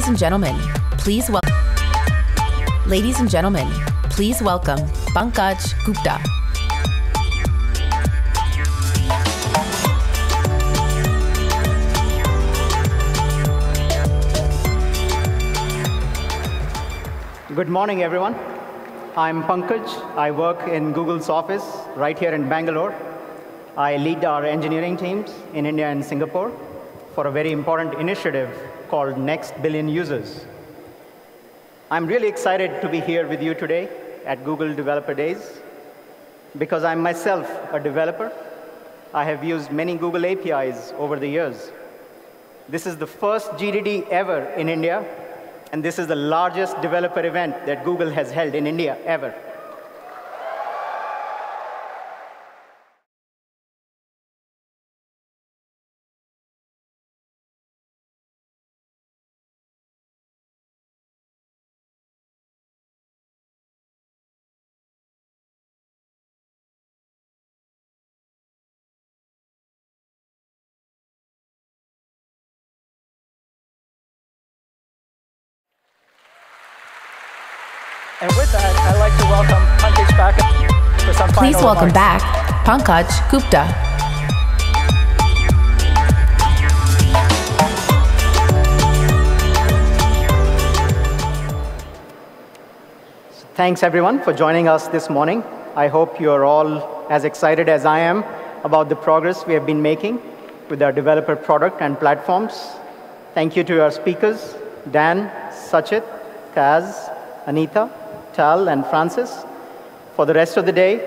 and gentlemen, please welcome Pankaj Gupta. Good morning, everyone. I'm Pankaj. I work in Google's office right here in Bangalore. I lead our engineering teams in India and Singapore for a very important initiative called Next Billion Users. I'm really excited to be here with you today at Google Developer Days because I'm myself a developer. I have used many Google APIs over the years. This is the first GDD ever in India, and this is the largest developer event that Google has held in India ever. And with that, I'd like to welcome Pankaj back for some final Please welcome remarks. back Pankaj Gupta. Thanks, everyone, for joining us this morning. I hope you're all as excited as I am about the progress we have been making with our developer product and platforms. Thank you to our speakers, Dan, Sachit, Kaz, Anita, Tal, and Francis. For the rest of the day,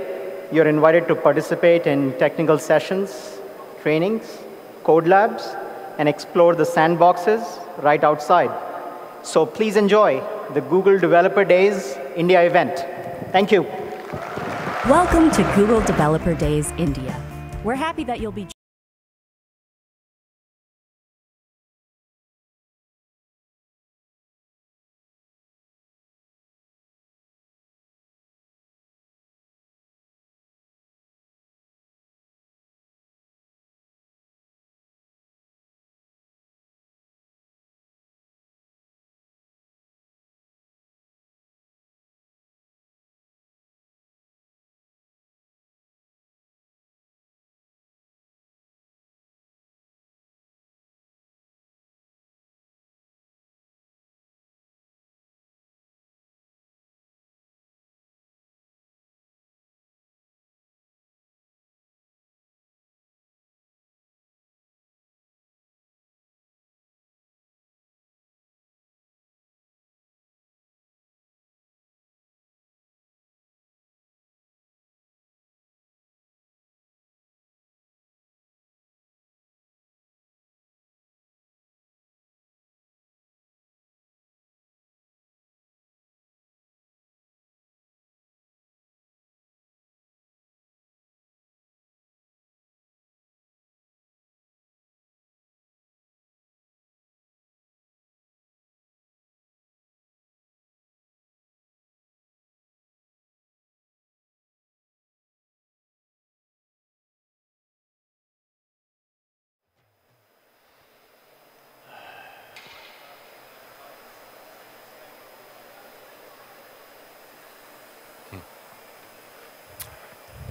you're invited to participate in technical sessions, trainings, code labs, and explore the sandboxes right outside. So please enjoy the Google Developer Days India event. Thank you. Welcome to Google Developer Days India. We're happy that you'll be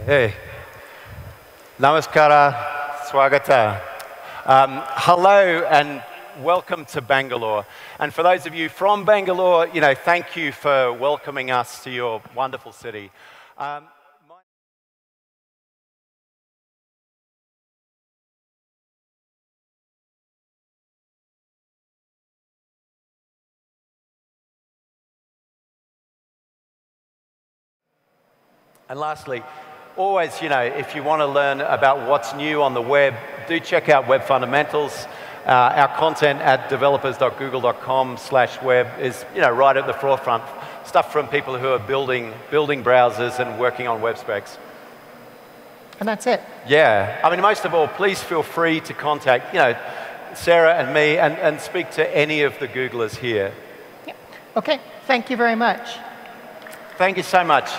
Hey, namaskara, swagata. Hello and welcome to Bangalore. And for those of you from Bangalore, thank you for welcoming us to your wonderful city. And lastly, always, if you want to learn about what's new on the web, do check out Web Fundamentals. Our content at developers.google.com/web is, right at the forefront. Stuff from people who are building browsers and working on web specs. And that's it. Yeah. I mean, most of all, please feel free to contact, Sarah and me and speak to any of the Googlers here. Yep. OK, thank you very much. Thank you so much.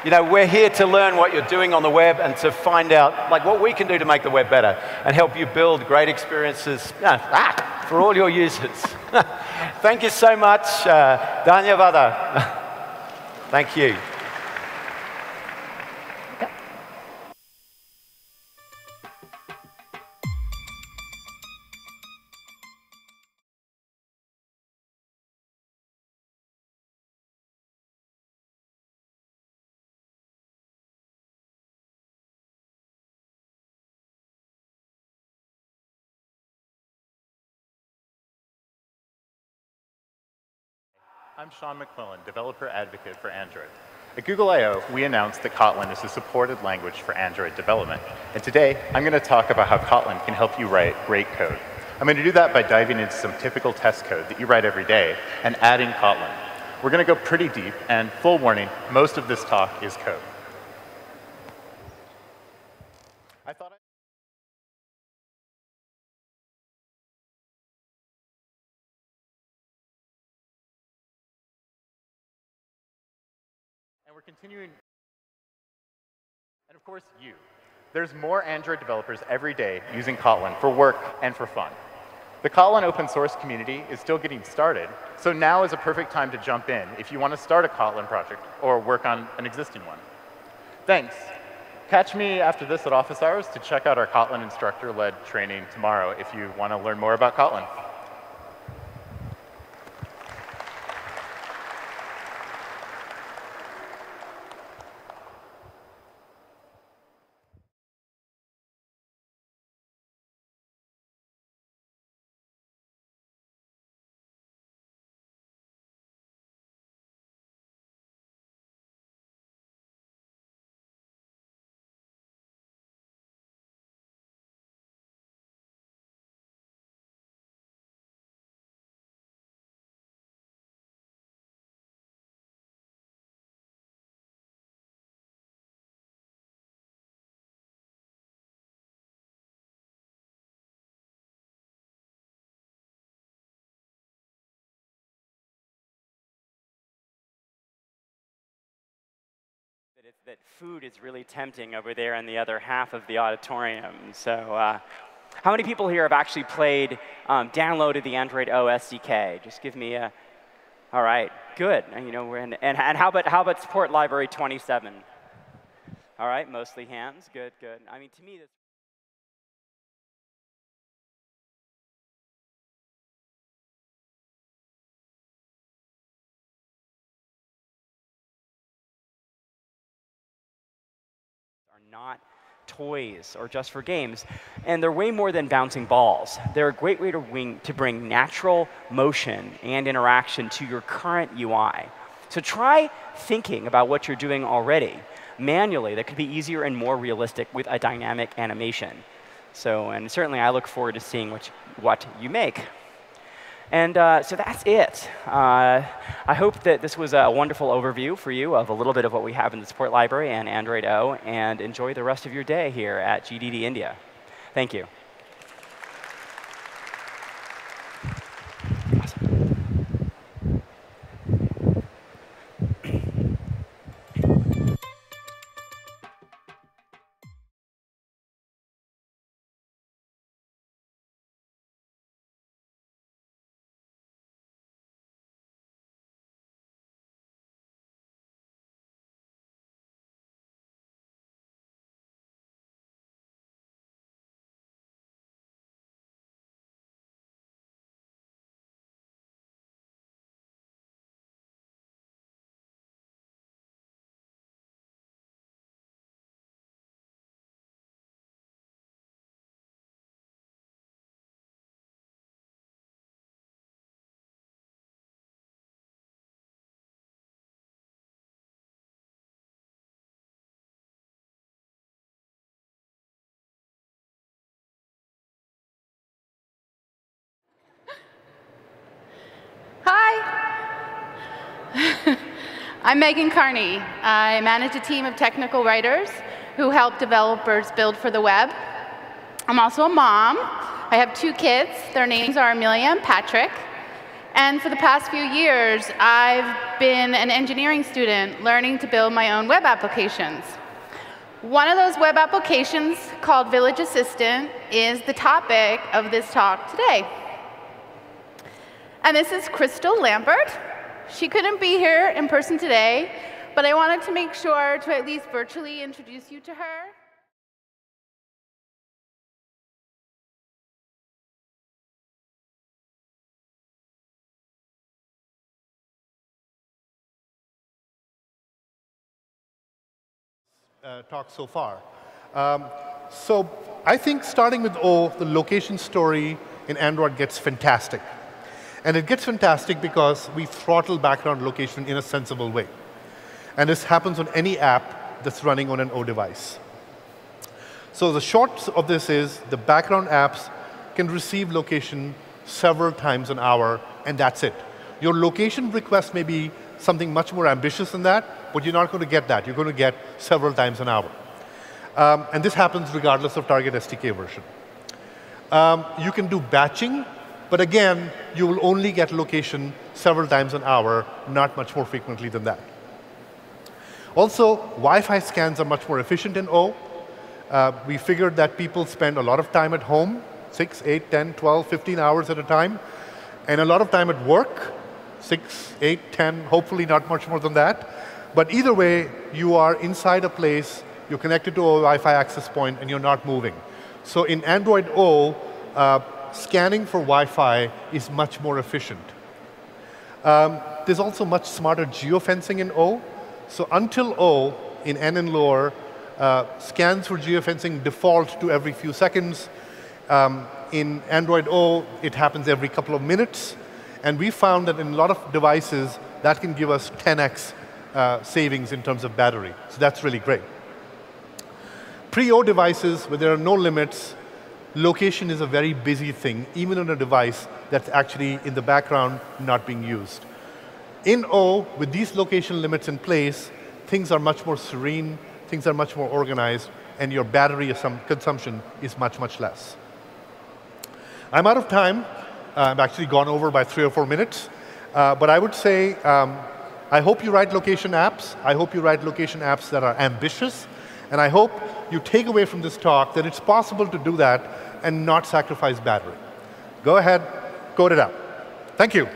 You know, we're here to learn what you're doing on the web and to find out like what we can do to make the web better and help you build great experiences for all your users. Thank you so much. Dhanyavada. Thank you. I'm Sean McMillan, Developer Advocate for Android. At Google I/O, we announced that Kotlin is a supported language for Android development. And today, I'm going to talk about how Kotlin can help you write great code. I'm going to do that by diving into some typical test code that you write every day and adding Kotlin. We're going to go pretty deep, and full warning, most of this talk is code. And we're continuing, and of course, you. There's more Android developers every day using Kotlin for work and for fun. The Kotlin open source community is still getting started, so now is a perfect time to jump in if you want to start a Kotlin project or work on an existing one. Thanks. Catch me after this at office hours to check out our Kotlin instructor-led training tomorrow if you want to learn more about Kotlin. That food is really tempting over there in the other half of the auditorium. So how many people here have actually played, downloaded the Android O SDK? Just give me a, all right, good. And, you know, we're in, and how about support library 27? All right, mostly hands, good, good. I mean, to me, this not toys or just for games. And they're way more than bouncing balls. They're a great way to bring natural motion and interaction to your current UI. So try thinking about what you're doing already manually that could be easier and more realistic with a dynamic animation. So, and certainly I look forward to seeing what you make. And so that's it. I hope that this was a wonderful overview for you of a little bit of what we have in the support library and Android O, and enjoy the rest of your day here at GDD India. Thank you. I'm Megan Carney. I manage a team of technical writers who help developers build for the web. I'm also a mom. I have 2 kids. Their names are Amelia and Patrick. And for the past few years, I've been an engineering student learning to build my own web applications. One of those web applications, called Village Assistant, is the topic of this talk today. And this is Crystal Lambert. She couldn't be here in person today, but I wanted to make sure to at least virtually introduce you to her. Talk so far. So I think starting with O, the location story in Android gets fantastic. And it gets fantastic because we throttle background location in a sensible way. And this happens on any app that's running on an O device. So the short of this is the background apps can receive location several times an hour, and that's it. Your location request may be something much more ambitious than that, but you're not going to get that. You're going to get several times an hour. And this happens regardless of target SDK version. You can do batching, but again, you will only get location several times an hour, not much more frequently than that. Also, Wi-Fi scans are much more efficient in O. We figured that people spend a lot of time at home, 6, 8, 10, 12, 15 hours at a time, and a lot of time at work, 6, 8, 10, hopefully not much more than that. But either way, you are inside a place, you're connected to a Wi-Fi access point, and you're not moving. So in Android O, scanning for Wi-Fi is much more efficient. There's also much smarter geofencing in O. So until O, in N and lower, scans for geofencing default to every few seconds. In Android O, it happens every couple of minutes. And we found that in a lot of devices, that can give us 10x savings in terms of battery. So that's really great. Pre-O devices, where there are no limits, location is a very busy thing, even on a device that's actually in the background not being used. In O, with these location limits in place, things are much more serene, things are much more organized, and your battery consumption is much, much less. I'm out of time. I've actually gone over by 3 or 4 minutes. But I would say, I hope you write location apps. I hope you write location apps that are ambitious. And I hope you take away from this talk that it's possible to do that and not sacrifice battery. Go ahead, code it up. Thank you.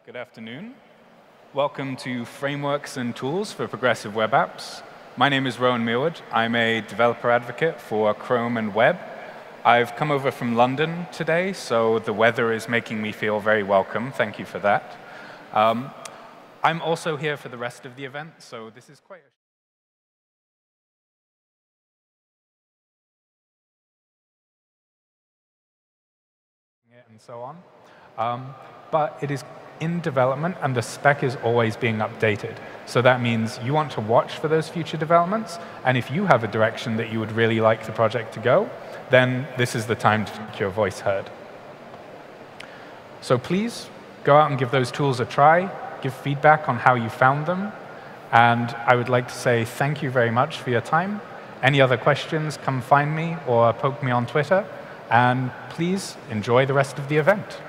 Good afternoon. Welcome to Frameworks and Tools for Progressive Web Apps. My name is Rowan Mearwood. I'm a developer advocate for Chrome and web. I've come over from London today, so the weather is making me feel very welcome. Thank you for that. I'm also here for the rest of the event, so this is quite a and so on. But it is in development, and the spec is always being updated. So that means you want to watch for those future developments, and if you have a direction that you would really like the project to go, then this is the time to make your voice heard. So please, go out and give those tools a try, give feedback on how you found them, and I would like to say thank you very much for your time. Any other questions, come find me or poke me on Twitter, and please enjoy the rest of the event.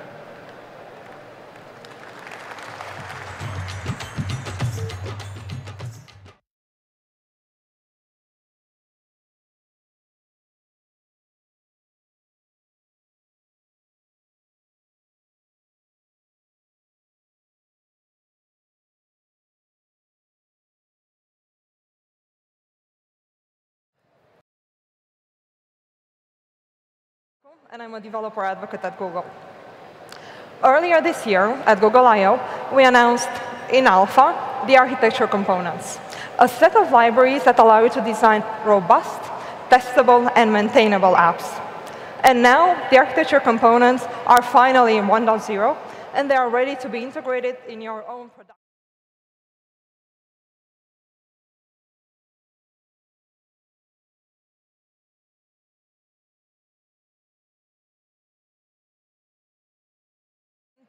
And I'm a developer advocate at Google. Earlier this year, at Google I/O, we announced in alpha the architecture components. a set of libraries that allow you to design robust, testable, and maintainable apps. And now, the architecture components are finally in 1.0, and they are ready to be integrated in your own production.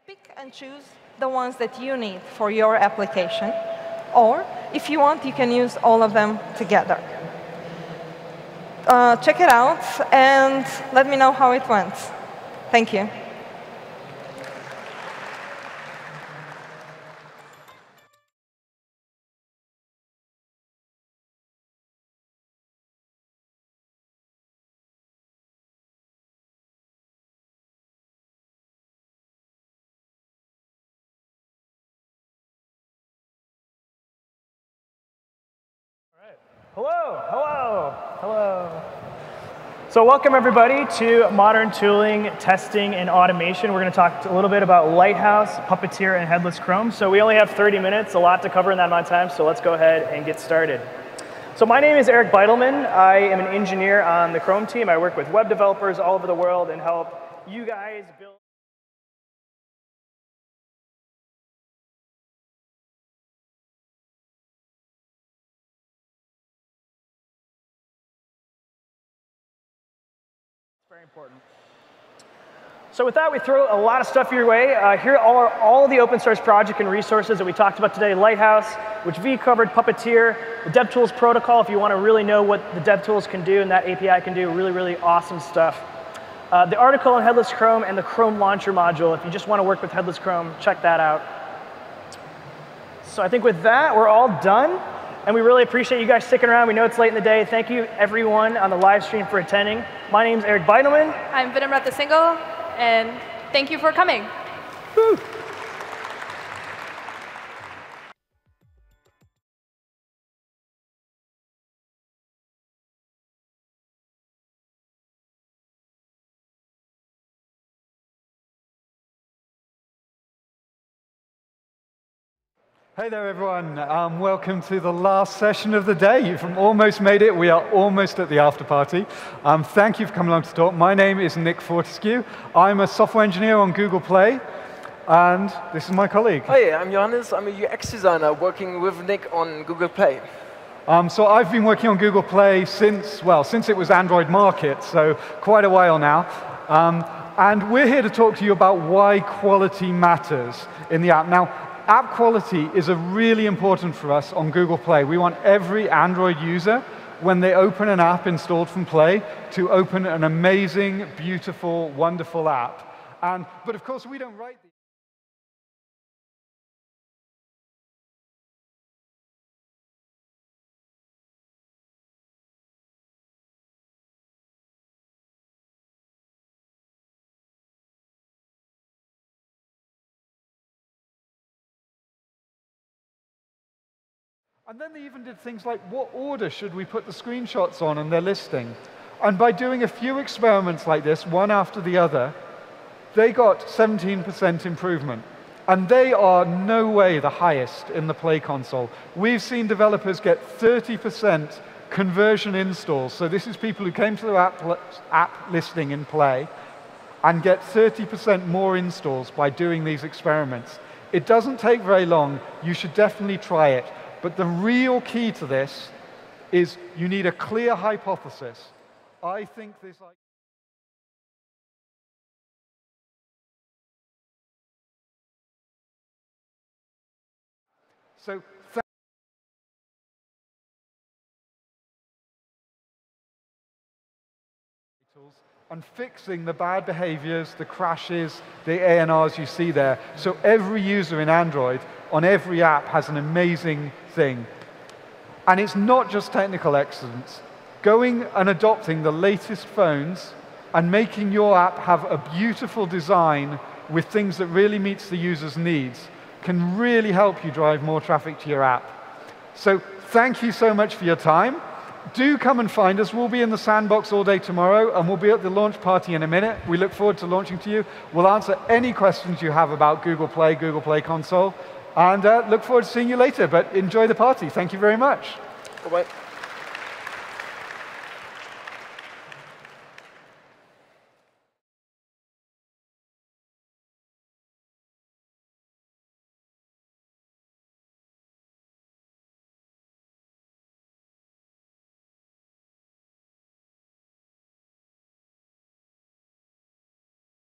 Pick and choose the ones that you need for your application, or if you want, you can use all of them together. Check it out and let me know how it went. Thank you. Hello, hello, hello. So welcome everybody to Modern Tooling, Testing, and Automation. We're going to talk a little bit about Lighthouse, Puppeteer, and Headless Chrome. So we only have 30 minutes, a lot to cover in that amount of time, so let's go ahead and get started. So my name is Eric Beitelman. I am an engineer on the Chrome team. I work with web developers all over the world and help you guys build. Very important. So with that, we throw a lot of stuff your way. Here are all the open source project and resources that we talked about today. Lighthouse, which V covered, Puppeteer, the DevTools protocol, if you want to really know what the DevTools can do and that API can do, really, really awesome stuff. The article on Headless Chrome and the Chrome Launcher module, if you just want to work with Headless Chrome, check that out. So I think with that, we're all done. And we really appreciate you guys sticking around. We know it's late in the day. Thank you, everyone on the live stream, for attending. My name's Eric Beitelman. I'm Vinamrata Singhal, and thank you for coming. Woo. Hey there, everyone. Welcome to the last session of the day. You've almost made it. We are almost at the after party. Thank you for coming along to talk. My name is Nick Fortescue. I'm a software engineer on Google Play, and this is my colleague. Hi, I'm Johannes. I'm a UX designer working with Nick on Google Play. So I've been working on Google Play since it was Android Market, so quite a while now. And we're here to talk to you about why quality matters in the app. Now, app quality is really important for us on Google Play. We want every Android user, when they open an app installed from Play, to open an amazing, beautiful, wonderful app. But of course, we don't write these. And then they even did things like, what order should we put the screenshots on in their listing? And by doing a few experiments like this, one after the other, they got 17% improvement. And they are no way the highest in the Play console. We've seen developers get 30% conversion installs. So this is people who came to their app listing in Play and get 30% more installs by doing these experiments. It doesn't take very long. You should definitely try it. But the real key to this is you need a clear hypothesis. I think this... So and fixing the bad behaviors, the crashes, the ANRs you see there. So every user in Android on every app has an amazing thing. And it's not just technical excellence. Going and adopting the latest phones and making your app have a beautiful design with things that really meets the user's needs can really help you drive more traffic to your app. So thank you so much for your time. Do come and find us. We'll be in the sandbox all day tomorrow, and we'll be at the launch party in a minute. We look forward to launching to you. We'll answer any questions you have about Google Play Console. And look forward to seeing you later. But enjoy the party. Thank you very much. Bye-bye.